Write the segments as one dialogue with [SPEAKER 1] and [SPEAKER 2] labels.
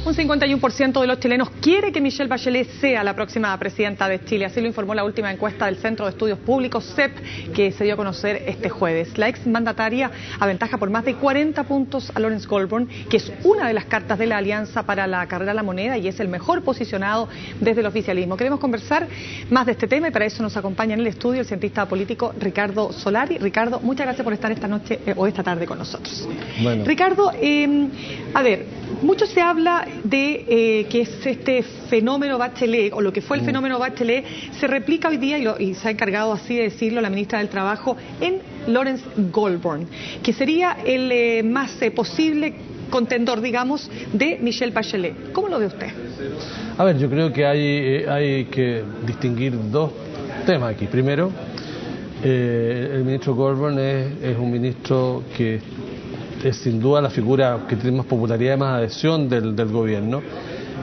[SPEAKER 1] Un 51% de los chilenos quiere que Michelle Bachelet sea la próxima presidenta de Chile. Así lo informó la última encuesta del Centro de Estudios Públicos, CEP, que se dio a conocer este jueves. La exmandataria aventaja por más de 40 puntos a Lawrence Goldborn, que es una de las cartas de la Alianza para la Carrera a la Moneda y es el mejor posicionado desde el oficialismo. Queremos conversar más de este tema y para eso nos acompaña en el estudio el cientista político Ricardo Solari. Ricardo, muchas gracias por estar esta noche o esta tarde con nosotros.
[SPEAKER 2] Bueno.
[SPEAKER 1] Ricardo, a ver, mucho se habla de que es este fenómeno Bachelet, o lo que fue el fenómeno Bachelet, se replica hoy día, y se ha encargado así de decirlo la ministra del Trabajo, en Lawrence Goldborn, que sería el más posible contendor, digamos, de Michelle Bachelet. ¿Cómo lo ve usted?
[SPEAKER 2] A ver, yo creo que hay que distinguir dos temas aquí. Primero, el ministro Goldborn es un ministro que es sin duda la figura que tiene más popularidad y más adhesión del gobierno,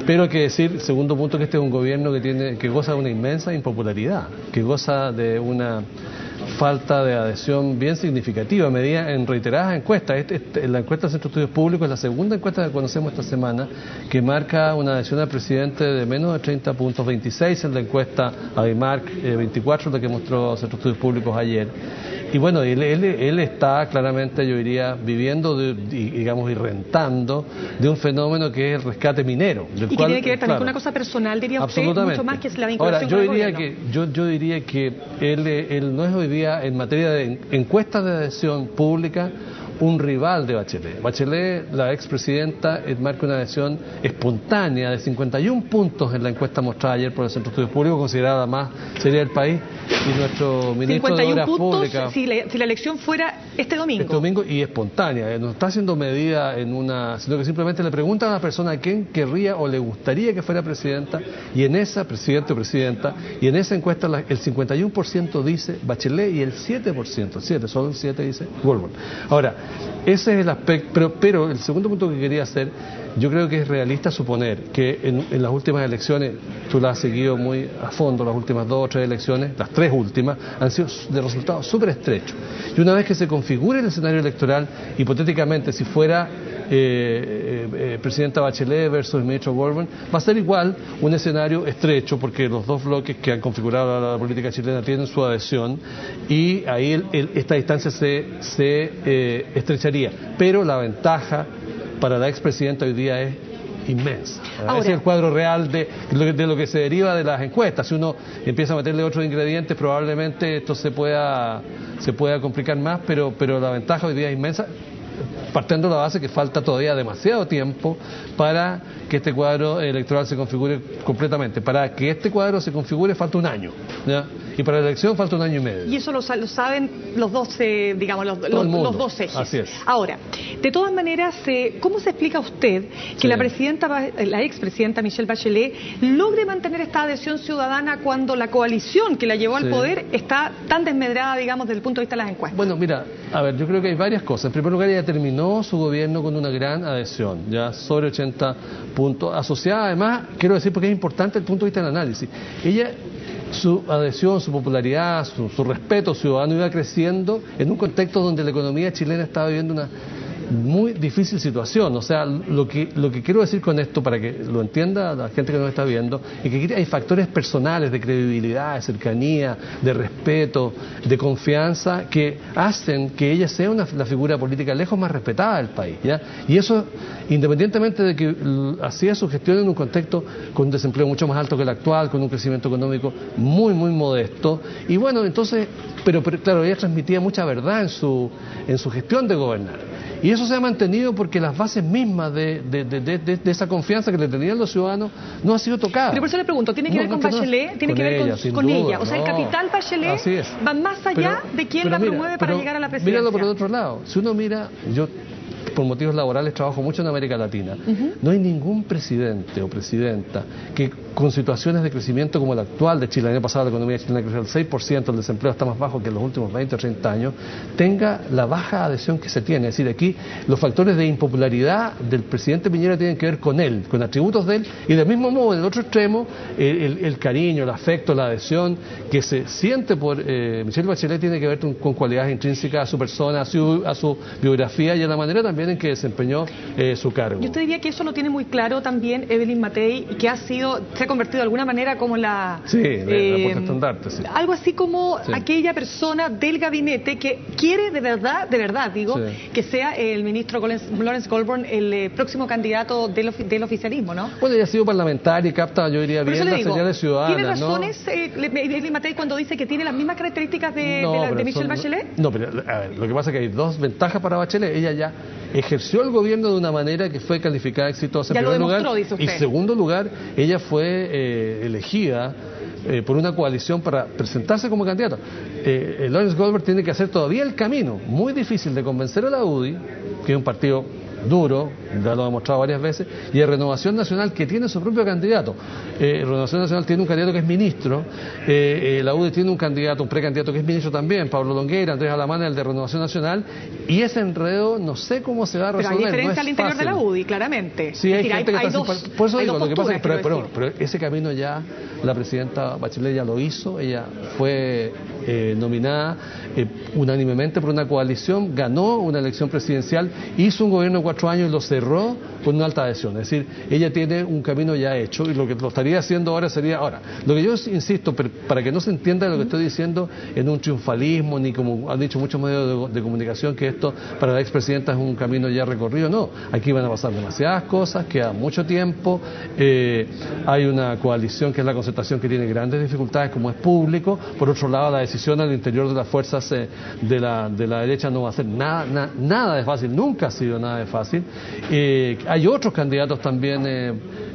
[SPEAKER 2] pero hay que decir, segundo punto, que este es un gobierno que goza de una inmensa impopularidad, que goza de una falta de adhesión bien significativa, medida en reiteradas encuestas. La encuesta del Centro de Estudios Públicos es la segunda encuesta que conocemos esta semana, que marca una adhesión al presidente de menos de 30 puntos, 26 en la encuesta ABIMARC, 24 la que mostró Centro de Estudios Públicos ayer. Y bueno, él está claramente, yo diría, viviendo, digamos, y rentando de un fenómeno que es el rescate minero.
[SPEAKER 1] Y que tiene que ver también con una cosa personal, diría usted, mucho más que la vinculación con el gobierno.
[SPEAKER 2] Yo diría que él no es hoy día, en materia de encuestas de adhesión pública, un rival de Bachelet. Bachelet, la expresidenta, marca una adhesión espontánea de 51 puntos en la encuesta mostrada ayer por el Centro de Estudios Públicos, considerada más seria del país, y nuestro ministro de Obras Públicas...
[SPEAKER 1] Si la elección fuera este domingo.
[SPEAKER 2] Este domingo, y espontánea, no está siendo medida sino que simplemente le preguntan a la persona a quién querría o le gustaría que fuera presidenta, y en esa, presidente o presidenta, y en esa encuesta el 51% dice Bachelet y el 7%, solo el 7% dice Goldborn. Ahora, ese es el aspecto, pero el segundo punto que quería hacer, yo creo que es realista suponer que en las últimas elecciones, tú las has seguido muy a fondo, las últimas 2 o 3 elecciones, las 3 últimas, han sido de resultados súper estrechos. Y una vez que se configure el escenario electoral, hipotéticamente, si fuera presidenta Bachelet versus ministro Goldborn, va a ser igual un escenario estrecho, porque los dos bloques que han configurado la política chilena tienen su adhesión, y ahí esta distancia se estrecharía. Pero la ventaja para la expresidenta hoy día es inmensa. Ese es el cuadro real de lo que se deriva de las encuestas. Si uno empieza a meterle otros ingredientes, probablemente esto se pueda complicar más, pero la ventaja hoy día es inmensa, partiendo de la base que falta todavía demasiado tiempo para que este cuadro electoral se configure completamente. Para que este cuadro se configure falta un año, ¿ya? Y para la elección falta 1 año y medio.
[SPEAKER 1] Y eso lo saben los dos, digamos, los dos ejes.
[SPEAKER 2] Así es.
[SPEAKER 1] Ahora, de todas maneras, ¿cómo se explica usted que la expresidenta Michelle Bachelet logre mantener esta adhesión ciudadana cuando la coalición que la llevó al poder está tan desmedrada, digamos, desde el punto de vista de las encuestas?
[SPEAKER 2] Bueno, mira, a ver, yo creo que hay varias cosas. En primer lugar, ella terminó su gobierno con una gran adhesión, ya sobre 80 puntos, asociada además, quiero decir, porque es importante el punto de vista del análisis. Su adhesión, su popularidad, su respeto ciudadano iba creciendo en un contexto donde la economía chilena estaba viviendo una muy difícil situación. O sea, lo que quiero decir con esto, para que lo entienda la gente que nos está viendo, es que aquí hay factores personales de credibilidad, de cercanía, de respeto, de confianza, que hacen que ella sea la figura política lejos más respetada del país, ¿ya? Y eso, independientemente de que hacía su gestión en un contexto con un desempleo mucho más alto que el actual, con un crecimiento económico muy, muy modesto, y bueno, entonces, pero claro, ella transmitía mucha verdad en su gestión de gobernar. Y eso se ha mantenido porque las bases mismas de esa confianza que le tenían los ciudadanos no ha sido tocada.
[SPEAKER 1] Pero por eso le pregunto, ¿tiene que ver con Bachelet? ¿Tiene que ver con ella? O sea, el capital Bachelet va más allá de quién la promueve para llegar a la presidencia.
[SPEAKER 2] Míralo por el otro lado. Si uno mira, yo por motivos laborales trabajo mucho en América Latina. No hay ningún presidente o presidenta que con situaciones de crecimiento como la actual de Chile, el año pasado la economía chilena creció al 6%, el desempleo está más bajo que en los últimos 20 o 30 años, tenga la baja adhesión que se tiene. Es decir, aquí los factores de impopularidad del presidente Piñera tienen que ver con él, con atributos de él, y del mismo modo, en el otro extremo, el cariño, el afecto, la adhesión que se siente por Michelle Bachelet tiene que ver con cualidades intrínsecas a su persona, a su biografía y a la manera también también en que desempeñó su cargo.
[SPEAKER 1] Yo te diría que eso lo tiene muy claro también Evelyn Matei, que se ha convertido de alguna manera como la...
[SPEAKER 2] Sí, la portaestandarte, sí.
[SPEAKER 1] Algo así como aquella persona del gabinete que quiere de verdad digo, que sea el ministro Lawrence Goldburn el próximo candidato del oficialismo, ¿no?
[SPEAKER 2] Bueno, ella ha sido parlamentaria y capta, yo diría, bien las señales ciudadanas,
[SPEAKER 1] ¿tiene razones Evelyn Matei cuando dice que tiene las mismas características de Michelle Bachelet?
[SPEAKER 2] No, pero a ver, lo que pasa es que hay dos ventajas para Bachelet. Ella ya ejerció el gobierno de una manera que fue calificada exitosa en primer lugar.
[SPEAKER 1] Dice usted.
[SPEAKER 2] Y segundo lugar, ella fue elegida por una coalición para presentarse como candidato. Lawrence Goldberg tiene que hacer todavía el camino muy difícil de convencer a la UDI, que es un partido duro, ya lo ha demostrado varias veces, y a Renovación Nacional, que tiene su propio candidato. Renovación Nacional tiene un candidato que es ministro, la UDI tiene un candidato, un precandidato que es ministro también, Pablo Longueira, Andrés Alamán, el de Renovación Nacional, y ese enredo no sé cómo se va a resolver.
[SPEAKER 1] Pero hay diferencia al interior de la UDI, claramente.
[SPEAKER 2] Sí, hay gente que está por eso digo, lo que pasa es que, pero ese camino ya la presidenta Bachelet ya lo hizo, ella fue nominada unánimemente por una coalición, ganó una elección presidencial, hizo un gobierno de 4 años y lo cerró con una alta adhesión. Es decir, ella tiene un camino ya hecho y lo que lo estaría haciendo ahora sería... Ahora, lo que yo insisto, para que no se entienda lo que estoy diciendo en un triunfalismo, ni como han dicho muchos medios de comunicación, que esto para la expresidenta es un camino ya recorrido, no. Aquí van a pasar demasiadas cosas, queda mucho tiempo, hay una coalición que es la Concertación que tiene grandes dificultades, como es público. Por otro lado, la decisión al interior de las fuerzas de la derecha no va a ser nada de fácil, nunca ha sido nada de fácil. Hay otros candidatos también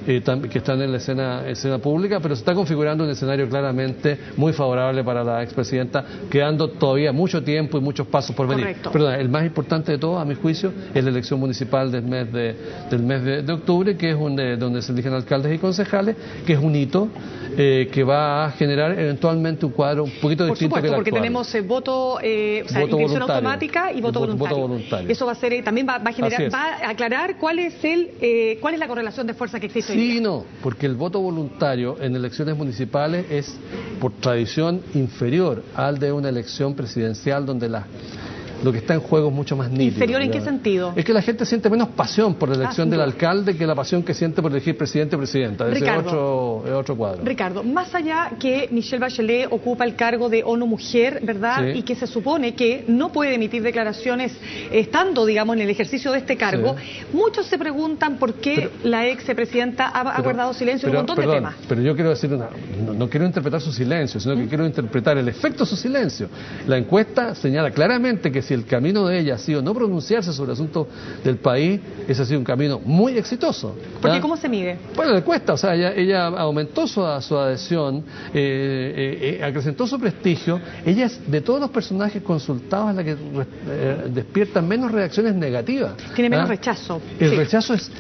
[SPEAKER 2] que están en la escena pública, pero se está configurando un escenario claramente muy favorable para la expresidenta, quedando todavía mucho tiempo y muchos pasos por venir.
[SPEAKER 1] Correcto.
[SPEAKER 2] Perdón, el más importante de todo, a mi juicio, es la elección municipal del mes de octubre, que es donde se eligen alcaldes y concejales, que es un hito que va a generar eventualmente un cuadro un poquito distinto que el actual.
[SPEAKER 1] Porque tenemos inscripción automática y voto voluntario. Eso va a ser, también va a generar, va a aclarar cuál es la correlación de fuerza que existe hoy día.
[SPEAKER 2] Sí, no, porque el voto voluntario en elecciones municipales es por tradición inferior al de una elección presidencial donde lo que está en juego es mucho más nítido.
[SPEAKER 1] ¿Inferior en qué sentido?
[SPEAKER 2] Es que la gente siente menos pasión por la elección del alcalde que la pasión que siente por elegir presidente o presidenta. Ese es otro cuadro.
[SPEAKER 1] Ricardo, más allá que Michelle Bachelet ocupa el cargo de ONU Mujer, ¿verdad? Sí. Y que se supone que no puede emitir declaraciones estando, digamos, en el ejercicio de este cargo, muchos se preguntan por qué la ex presidenta ha guardado silencio en un montón de temas.
[SPEAKER 2] Pero yo quiero decir no quiero interpretar su silencio, sino que quiero interpretar el efecto de su silencio. La encuesta señala claramente que si el camino de ella ha sido no pronunciarse sobre asuntos del país, ese ha sido un camino muy exitoso.
[SPEAKER 1] ¿Por qué? ¿Cómo se mide?
[SPEAKER 2] Bueno, la encuesta, o sea, ella aumentó su adhesión, acrecentó su prestigio. Ella es de todos los personajes consultados la que despierta menos reacciones negativas.
[SPEAKER 1] Tiene menos rechazo.
[SPEAKER 2] El rechazo es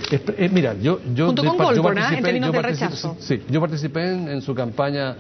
[SPEAKER 2] mira, yo
[SPEAKER 1] junto con Goldburn, en términos de rechazo.
[SPEAKER 2] Sí, yo participé en su campaña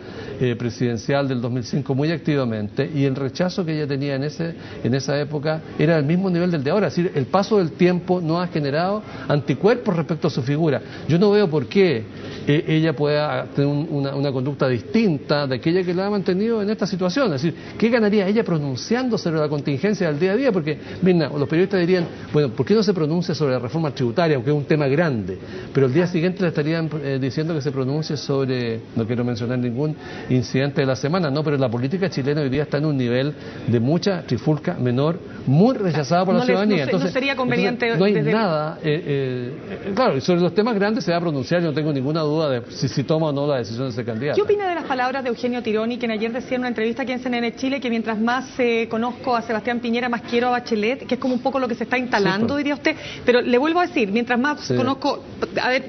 [SPEAKER 2] presidencial del 2005 muy activamente, y el rechazo que ella tenía en esa época era al mismo nivel del de ahora. Es decir, el paso del tiempo no ha generado anticuerpos respecto a su figura. Yo no veo por qué ella pueda tener una conducta distinta de aquella que la ha mantenido en esta situación. Es decir, ¿qué ganaría ella pronunciándose sobre la contingencia del día a día? Porque, mira, los periodistas dirían, bueno, ¿por qué no se pronuncia sobre la reforma tributaria, aunque es un tema grande? Pero el día siguiente le estarían diciendo que se pronuncie sobre, no quiero mencionar ningún incidente de la semana, no, pero la política chilena hoy día está en un nivel de mucha trifulca menor, muy rechazada por la ciudadanía.
[SPEAKER 1] Entonces, no sería conveniente.
[SPEAKER 2] No hay nada. Claro, y sobre los temas grandes se va a pronunciar, yo no tengo ninguna duda de si toma o no la decisión de ese candidato.
[SPEAKER 1] ¿Qué opina de las palabras de Eugenio Tironi, quien ayer decía en una entrevista aquí en CNN Chile que mientras más conozco a Sebastián Piñera, más quiero a Bachelet, que es como un poco lo que se está instalando, diría usted? Pero le vuelvo a decir, mientras más conozco, a ver,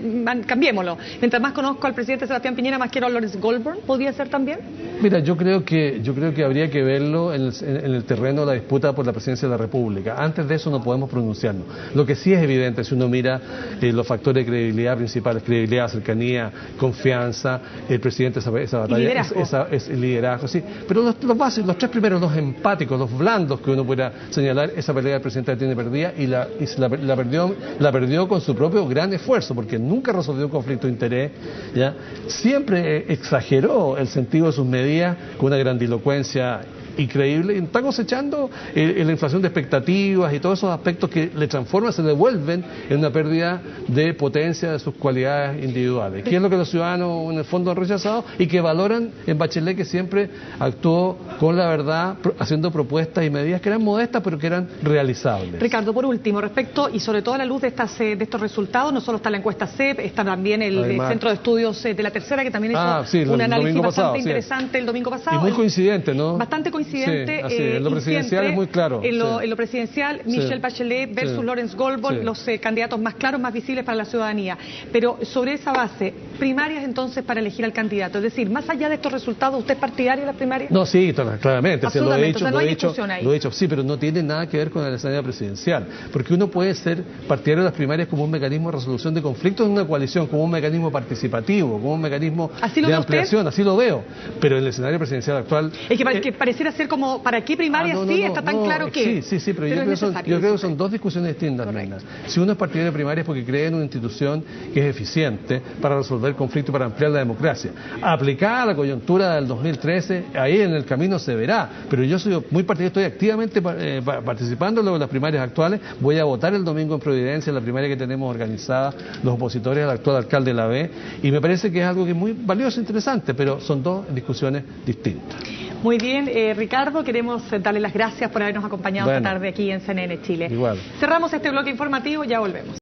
[SPEAKER 1] cambiémoslo, mientras más conozco al presidente Sebastián Piñera, más quiero a Lawrence Goldburn, ¿podría ser también?
[SPEAKER 2] Mira, yo creo que habría que verlo en el terreno de la disputa por la presidencia de la República. Antes de eso no podemos pronunciarnos. Lo que sí es evidente, si uno mira los factores de credibilidad principales, credibilidad, cercanía, confianza, el presidente esa batalla, es liderazgo, sí. Pero los tres primeros, los empáticos, los blandos que uno pudiera señalar, esa pelea del presidente la tiene perdida y la perdió con su propio gran esfuerzo, porque nunca resolvió un conflicto de interés, ¿ya? Siempre exageró el sentido de sus medidas con una grandilocuencia increíble y está cosechando la inflación de expectativas y todos esos aspectos que le transforman, se devuelven en una pérdida de potencia de sus cualidades individuales, que es lo que los ciudadanos en el fondo han rechazado y que valoran en Bachelet, que siempre actuó con la verdad, haciendo propuestas y medidas que eran modestas pero que eran realizables.
[SPEAKER 1] Ricardo, por último, respecto y sobre todo a la luz de estos resultados, no solo está la encuesta CEP, está también el Centro de Estudios de la Tercera, que también hizo un análisis bastante interesante el domingo pasado.
[SPEAKER 2] Y muy coincidente, ¿no?
[SPEAKER 1] Bastante coincidente.
[SPEAKER 2] Sí, en lo presidencial es muy claro.
[SPEAKER 1] En lo presidencial, Michelle Bachelet versus Lawrence Goldberg, los candidatos más claros, más visibles para la ciudadanía. Pero sobre esa base, primarias entonces para elegir al candidato. Es decir, más allá de estos resultados, ¿usted es partidario de las primarias?
[SPEAKER 2] No, sí, claramente.
[SPEAKER 1] Absolutamente,
[SPEAKER 2] Lo he dicho, sí, pero no tiene nada que ver con la escenario presidencial. Porque uno puede ser partidario de las primarias como un mecanismo de resolución de conflictos en una coalición, como un mecanismo participativo, como un mecanismo de ampliación, así lo veo. Pero en el escenario presidencial actual...
[SPEAKER 1] Es que pareciera ser como, ¿para qué primarias está tan claro que?
[SPEAKER 2] Sí, pero yo creo que son dos discusiones distintas, Nina. Si uno es partidario de primarias porque cree en una institución que es eficiente para resolver conflictos, para ampliar la democracia. Aplicada a la coyuntura del 2013, ahí en el camino se verá. Pero yo soy muy partidario, estoy activamente participando en las primarias actuales. Voy a votar el domingo en Providencia, en la primaria que tenemos organizada los opositores al actual alcalde de la B, y me parece que es algo que es muy valioso e interesante, pero son dos discusiones distintas.
[SPEAKER 1] Muy bien, Ricardo, queremos darle las gracias por habernos acompañado esta tarde aquí en CNN Chile.
[SPEAKER 2] Igual.
[SPEAKER 1] Cerramos este bloque informativo, ya volvemos.